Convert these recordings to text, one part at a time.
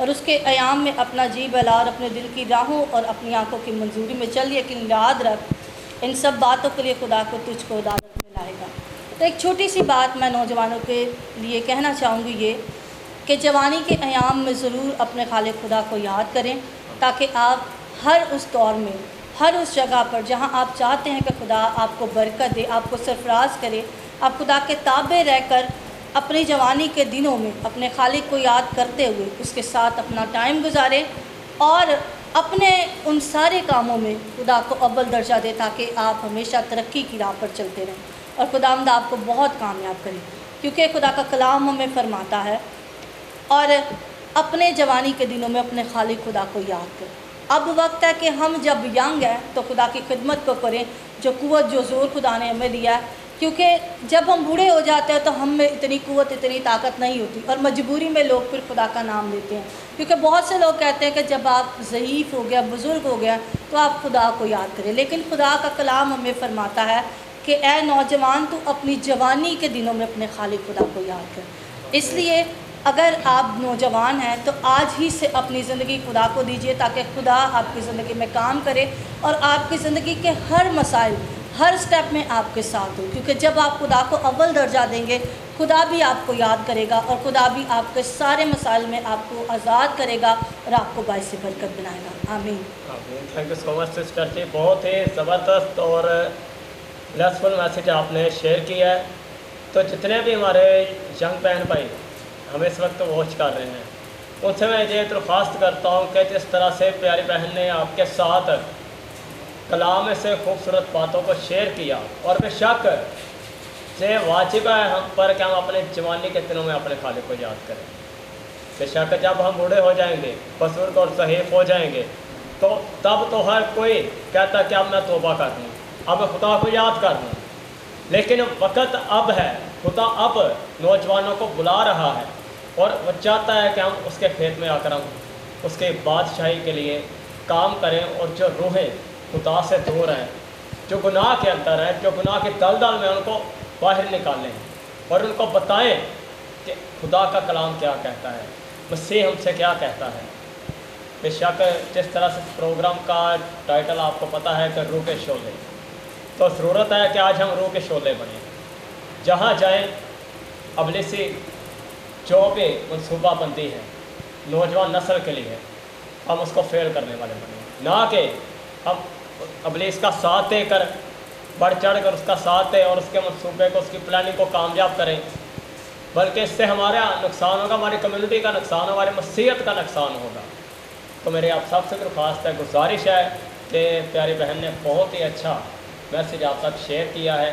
اور اس کے ایام میں اپنا جی بہلا اور اپنے دل کی راہوں اور اپنی آنکھوں کی منظوری میں چل، لیکن یاد رکھ ان سب باتوں کے لیے خدا کو تجھ کو عدالت میں لائے گا۔ تو ایک چھوٹی سی بات میں نوجوانوں کے لیے کہنا چاہوں گی، یہ کہ جوانی کے ایام میں ضرور اپنے خالق خدا کو یاد کریں، تاکہ آپ ہر اس دور میں، ہر اس جگہ پر جہاں آپ چاہتے ہیں کہ خدا آپ کو برکت دے، آپ کو سرفراز کرے، آپ خدا کے تابع رہ کر اپنی جوانی کے دنوں میں اپنے خالق کو یاد کرتے ہوئے اس کے ساتھ اپنا ٹائم گزاریں، اور اپنے ان سارے کاموں میں خدا کو اول درجہ دے، تاکہ آپ ہمیشہ ترقی کی راہ پر چلتے رہیں اور خداوند آپ کو بہت کامیاب کرے، کیونکہ خدا کا کلام ہمیں فرماتا ہے۔ اور اپنے جوانی کے دنوں میں اپنے خالق خدا کو یاد کریں۔ اب وقت ہے کہ ہم جب ینگ ہیں تو خدا کی خدمت کو کریں، جو قوت جو زور خدا نے ہمیں دیا ہے، کیونکہ جب ہم بوڑھے ہو جاتے ہیں تو ہم میں اتنی قوت، اتنی طاقت نہیں ہوتی، اور مجبوری میں لوگ پھر خدا کا نام لیتے ہیں، کیونکہ بہت سے لوگ کہتے ہیں کہ جب آپ ضعیف ہو گیا، بزرگ ہو گیا تو آپ خدا کو یاد کریں، لیکن خدا کا کلام ہمیں فرماتا ہے کہ اے نوجوان تو اپنی جوانی کے دنوں میں اپنے خالق خدا کو یاد کر۔ اس لیے اگر آپ نوجوان ہیں تو آج ہی سے اپنی زندگی خدا کو دیجیے، تاکہ خدا آپ کی زندگی میں کام کرے اور آپ کی زندگی کے ہر مسائل، ہر سٹیپ میں آپ کے ساتھ ہو، کیونکہ جب آپ خدا کو اول درجہ دیں گے، خدا بھی آپ کو یاد کرے گا، اور خدا بھی آپ کے سارے مسائل میں آپ کو آزاد کرے گا اور آپ کو باعث برکت بنائے گا۔ آمین۔ Thank you so much sister ji, بہت ہی زبردست اور بلیسفل میسیج آپ نے شیئر کیا ہے۔ تو جتنے بھی ہمارے ینگ بہن بھائی ہمیں اس وقت واچ کر رہے ہیں، ان سے میں یہ درخواست کرتا ہوں کہ جس طرح سے پیاری بہن نے آپ کے ساتھ کلام سے خوبصورت باتوں کو شیئر کیا، اور بے شک یہ واجب ہے ہم پر کہ ہم اپنے جوانی کے دنوں میں اپنے خالق کو یاد کریں۔ بے شک جب ہم بوڑھے ہو جائیں گے، بزرگ اور ضعیف ہو جائیں گے، تو تب تو ہر کوئی کہتا کہ اب میں توبہ کر دوں، اب میں خدا کو یاد کر دوں، لیکن وقت اب ہے، خدا اب نوجوانوں کو بلا رہا ہے، اور وہ چاہتا ہے کہ ہم اس کے کھیت میں آ کر ہم اس کے بادشاہی کے لیے کام کریں، اور جو روحیں خدا سے دور ہیں، جو گناہ کے اندر ہیں، جو گناہ کے دلدل میں، ان کو باہر نکالیں اور ان کو بتائیں کہ خدا کا کلام کیا کہتا ہے، مسیح ہم سے کیا کہتا ہے۔ بے شک جس طرح سے پروگرام کا ٹائٹل آپ کو پتہ ہے کہ روح کے شعلے، تو ضرورت ہے کہ آج ہم روح کے شعلے بنیں، جہاں جائیں ابلیسی جو بھی منصوبہ بندی ہے نوجوان نسل کے لیے، ہم اس کو فیل کرنے والے بنیں، نہ کہ ہم ابلیس کا ساتھ دے کر، بڑھ چڑھ کر اس کا ساتھ دیں اور اس کے منصوبے کو، اس کی پلاننگ کو کامیاب کریں، بلکہ اس سے ہمارا نقصان ہوگا، ہماری کمیونٹی کا نقصان ہوگا، ہماری مسیحیت کا نقصان ہوگا۔ تو میری آپ سب سے درخواست ہے، گزارش ہے کہ پیاری بہن نے بہت ہی اچھا میسیج آپ تک شیئر کیا ہے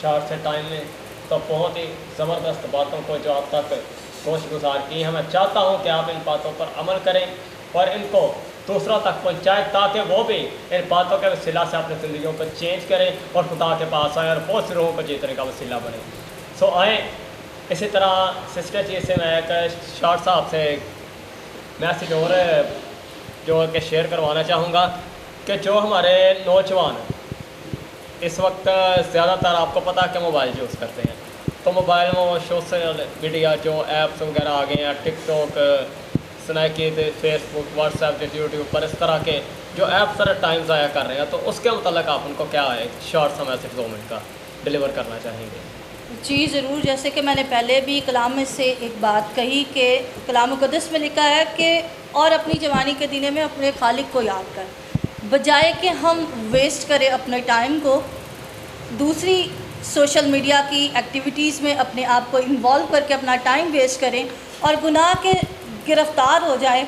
شارٹ سے ٹائم میں، تو بہت ہی زبردست باتوں کو جو آپ تک گوش گزار کی ہے، میں چاہتا ہوں کہ آپ ان باتوں پر عمل کریں اور ان کو دوسروں تک پہنچائیں، تاکہ وہ بھی ان باتوں کے وسیلہ سے اپنی زندگیوں کو چینج کریں اور خدا کے پاس آئیں اور بہت سے لوگوں کو جیتنے کا وسیلہ بنے۔ سو آئیں، اسی طرح سسٹر جی سے میں ایک شارٹ صاحب سے میسیج اور جو کہ شیئر کروانا چاہوں گا کہ جو ہمارے نوجوان اس وقت زیادہ تر آپ کو پتہ کہ موبائل یوز کرتے ہیں، تو موبائل میں وہ سوشل میڈیا جو ایپس وغیرہ آ گئے ہیں، ٹک ٹاک، اسنیکیڈ، فیس بک، واٹس ایپ، یوٹیوب پر اس طرح کے جو ایپ سارا ٹائم ضائع کر رہے ہیں، تو اس کے متعلق آپ ان کو کیا ہے شارٹ سا میسیج 2 منٹ کا ڈیلیور کرنا چاہیں گے؟ جی ضرور، جیسے کہ میں نے پہلے بھی کلام میں سے ایک بات کہی کہ کلام مقدس میں لکھا ہے کہ اور اپنی جوانی کے دنوں میں اپنے خالق کو یاد کر، بجائے کہ ہم ویسٹ کریں اپنے ٹائم کو دوسری سوشل میڈیا کی ایکٹیویٹیز میں اپنے آپ کو انوالو کر کے اپنا ٹائم ویسٹ کریں اور گناہ کے گرفتار ہو جائیں۔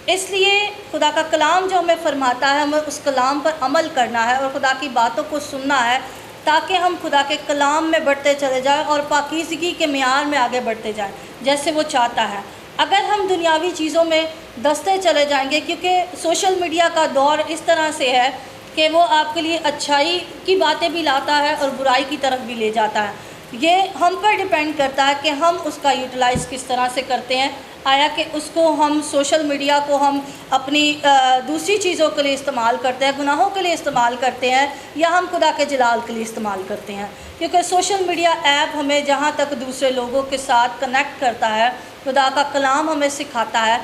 اس لیے خدا کا کلام جو ہمیں فرماتا ہے، ہمیں اس کلام پر عمل کرنا ہے اور خدا کی باتوں کو سننا ہے، تاکہ ہم خدا کے کلام میں بڑھتے چلے جائیں اور پاکیزگی کے معیار میں آگے بڑھتے جائیں جیسے وہ چاہتا ہے۔ اگر ہم دنیاوی چیزوں میں دستے چلے جائیں گے، کیونکہ سوشل میڈیا کا دور اس طرح سے ہے کہ وہ آپ کے لیے اچھائی کی باتیں بھی لاتا ہے اور برائی کی طرف بھی لے جاتا ہے، یہ ہم پر ڈیپینڈ کرتا ہے کہ ہم اس کا یوٹیلائز کس طرح سے کرتے ہیں۔ آیا کہ اس کو ہم سوشل میڈیا کو ہم اپنی دوسری چیزوں کے لیے استعمال کرتے ہیں، گناہوں کے لیے استعمال کرتے ہیں، یا ہم خدا کے جلال کے لیے استعمال کرتے ہیں، کیونکہ سوشل میڈیا ایپ ہمیں جہاں تک دوسرے لوگوں کے ساتھ کنیکٹ کرتا ہے، خدا کا کلام ہمیں سکھاتا ہے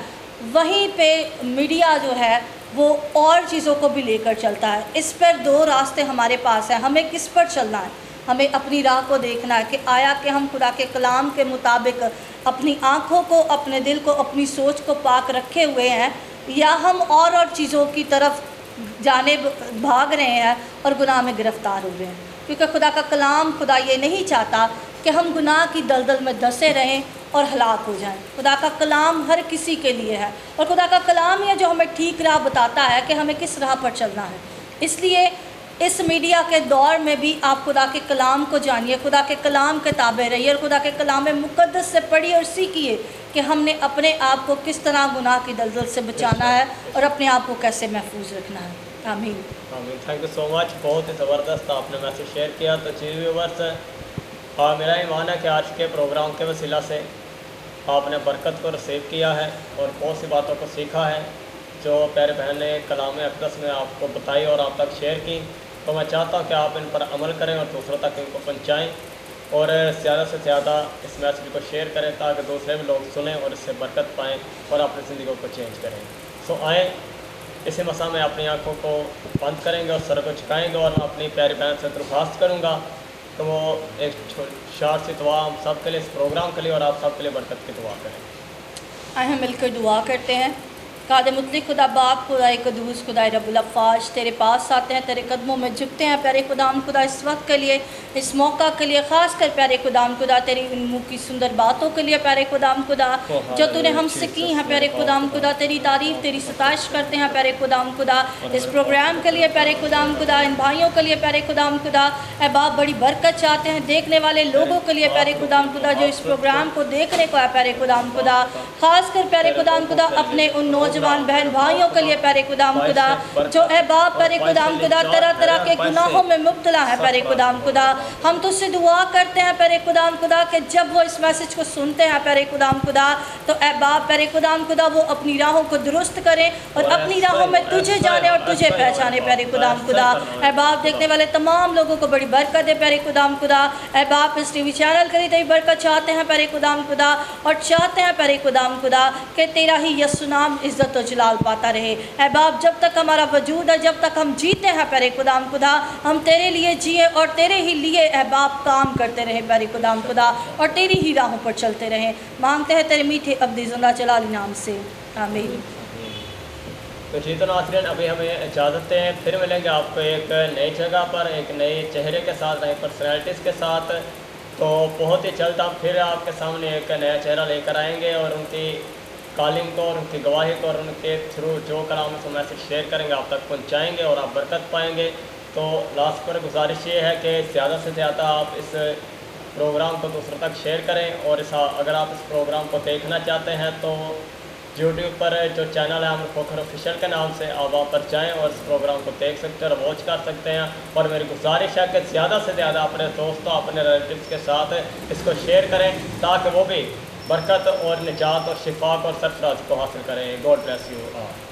وہیں پہ میڈیا جو ہے وہ اور چیزوں کو بھی لے کر چلتا ہے۔ اس پر دو راستے ہمارے پاس ہیں، ہمیں کس پر چلنا ہے؟ ہمیں اپنی راہ کو دیکھنا ہے کہ آیا کہ ہم خدا کے کلام کے مطابق اپنی آنکھوں کو، اپنے دل کو، اپنی سوچ کو پاک رکھے ہوئے ہیں، یا ہم اور چیزوں کی طرف جانب بھاگ رہے ہیں اور گناہ میں گرفتار ہو رہے ہیں۔ کیونکہ خدا کا کلام، خدا یہ نہیں چاہتا کہ ہم گناہ کی دلدل میں دھسے رہیں اور ہلاک ہو جائیں۔ خدا کا کلام ہر کسی کے لیے ہے، اور خدا کا کلام یہ جو ہمیں ٹھیک راہ بتاتا ہے کہ ہمیں کس راہ پر چلنا ہے۔ اس لیے اس میڈیا کے دور میں بھی آپ خدا کے کلام کو جانیے، خدا کے کلام کے تابع رہیے، اور خدا کے کلام مقدس سے پڑھیے اور سیکھیے کہ ہم نے اپنے آپ کو کس طرح گناہ کی دلدل سے بچانا ہے اور اپنے آپ کو کیسے محفوظ رکھنا ہے۔ آمین آمین۔ تھینک یو سو مچ، بہت ہی زبردست آپ نے میسج شیئر کیا۔ تو جی ویورز، میرا ایمان ہے کہ آج کے پروگرام کے وسیلہ سے آپ نے برکت کو ریسیو کیا ہے اور بہت سی باتوں کو سیکھا ہے جو پیارے بہن نے کلام اقدس میں آپ کو بتائی اور آپ تک شیئر کی۔ تو میں چاہتا ہوں کہ آپ ان پر عمل کریں اور دوسروں تک ان کو پہنچائیں، اور زیادہ سے زیادہ اس میسج کو شیئر کریں تاکہ دوسرے بھی لوگ سنیں اور اس سے برکت پائیں اور اپنی زندگیوں کو چینج کریں۔ سو آئیں، اسی مساء میں اپنی آنکھوں کو بند کریں گے اور سر کو جھکائیں گے، اور میں اپنی پیاری بہن سے درخواست کروں گا کہ وہ ایک شارٹ سی دعا ہم سب کے لیے، اس پروگرام کے لیے اور آپ سب کے لیے برکت کی دعا کریں۔ آئے ہم مل کر دعا کرتے ہیں۔ قادر مطلق خدا باپ، خدا قدوس، خدا رب الافواج، تیرے پاس آتے ہیں، تیرے قدموں میں جھکتے ہیں پیارے خداوند خدا، اس وقت کے لیے، اس موقع کے لیے، خاص کر پیارے خداوند خدا تیری ان منہ کی سندر باتوں کے لیے پیارے خداوند خدا جو تو نے ہم سے کی ہیں پیارے خداوند خدا، تیری تعریف، تیری ستائش کرتے ہیں پیارے خداوند خدا، اس پروگرام کے لیے پیارے خداوند خدا، ان بھائیوں کے لیے پیارے خداوند خدا، اے باپ بڑی برکت چاہتے ہیں دیکھنے والے لوگوں کے لیے پیارے خداوند خدا جو اس پروگرام کو دیکھنے کو ہے پیارے خداوند خدا، خاص کر پیارے خداوند خدا اپنے ان نوجوان بہن بھائیوں کے لیے پیارے خداوند خدا جو اے باپ پیارے خداوند خدا طرح طرح کے گناہوں میں مبتلا ہے پیارے خداوند خدا، ہم تجھ سے دعا کرتے ہیں پیارے خداوند خدا کہ جب وہ اس میسج کو سنتے ہیں پیارے خداوند خدا تو اے باپ پیارے خداوند خدا وہ اپنی راہوں کو درست کریں اور اپنی راہوں میں تجھے جانے اور تجھے پہچانے پیارے خداوند خدا، اے باپ دیکھنے والے تمام لوگوں کو بڑی برکت دے پیارے خداوند خدا، اے باپ اس ٹی وی چینل کے لیے تیری برکت چاہتے ہیں پیارے خداوند خدا، اور چاہتے ہیں پیارے خداوند خدا کہ تیرا ہی یسوع نام عزت و جلال پاتا رہے۔ اے باپ جب تک ہمارا وجود ہے، جب تک ہم جیتے ہیں پیارے خداوند خدا، ہم تیرے لیے جیے اور تیرے ہی لیے اے باپ کام کرتے رہے پیارے خداوند خدا، اور تیری ہی راہوں پر چلتے رہیں، مانگتے ہیں تیرے میٹھے ابدی زندہ جلالی نام سے، آمین۔ تو جی تو ناظرین، ابھی ہمیں اجازت دیں، پھر ملیں گے آپ کو ایک نئی جگہ پر، ایک نئے چہرے کے ساتھ، نئی پرسنالٹیز کے ساتھ۔ تو بہت ہی جلد ہم پھر آپ کے سامنے ایک نیا چہرہ لے کر آئیں گے اور ان کی کالنگ کو اور ان کی گواہی کو اور ان کے تھرو جو کلام سے میسج شیئر کریں گے آپ تک پہنچائیں گے اور آپ برکت پائیں گے۔ تو لاسٹ پر گزارش یہ ہے کہ زیادہ سے زیادہ آپ اس پروگرام کو دوسروں تک شیئر کریں، اور اگر آپ اس پروگرام کو دیکھنا چاہتے ہیں تو یوٹیوب پر جو چینل ہے امر فخر آفیشیل کے نام سے، آپ وہاں پر جائیں اور اس پروگرام کو دیکھ سکتے ہیں اور واچ کر سکتے ہیں۔ اور میری گزارش ہے کہ زیادہ سے زیادہ اپنے دوستوں، اپنے ریلیٹیوز کے ساتھ اس کو شیئر کریں تاکہ وہ بھی برکت اور نجات اور شفا اور سرفراز کو حاصل کریں۔ God bless you all.